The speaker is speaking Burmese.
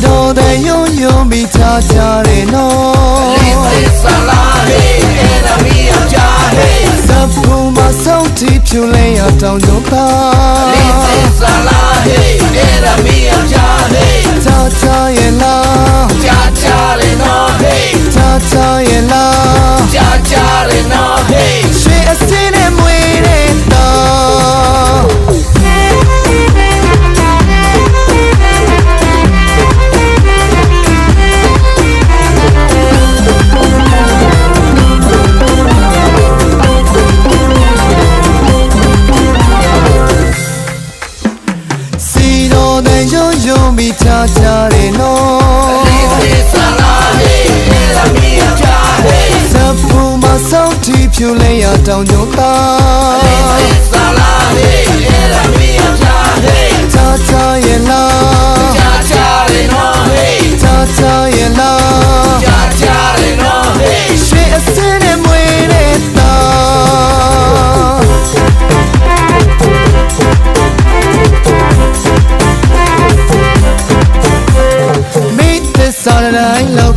တော်တဲ့ယုံယုံပြီးချာချာတယ်နော်လေးသေးဆလာဟေးအဲ့ဒါမီးယောက်ျားဟေးစပ်ဖူးမဆုံးတီဖြူလဲရတောင်ကြုံသာလေးသေးဆလာဟေးအဲ့ဒါမီးယောက်ျားဟေးချာချာရဲ့လားချာချာလေးနော်ဟေးချာချာရဲ့လားချာချာလေးနော်ဟေးရွှေအစင်းနဲ့မွေတဲ့သားယုံပြီးချာချာတယ်နော်လေးသေးဆလာဟေးအဲ့ဒါမီးယောက်ျားဟေးစပ်ဖူးမဆုံးတီဖြူလဲရတောင်ကြုံသာလေးသေးဆလာဟေးအဲ့ဒါမီးယောက်ျားဟေးချာချာရဲ့လားချာချာလေးနော်ဟေးချာချာရဲ့လားချာချာလေးနော်ဟေးရွှေအစင်းနဲ့မွေတဲ့သားမိသစ္စာတိုင်းလုံး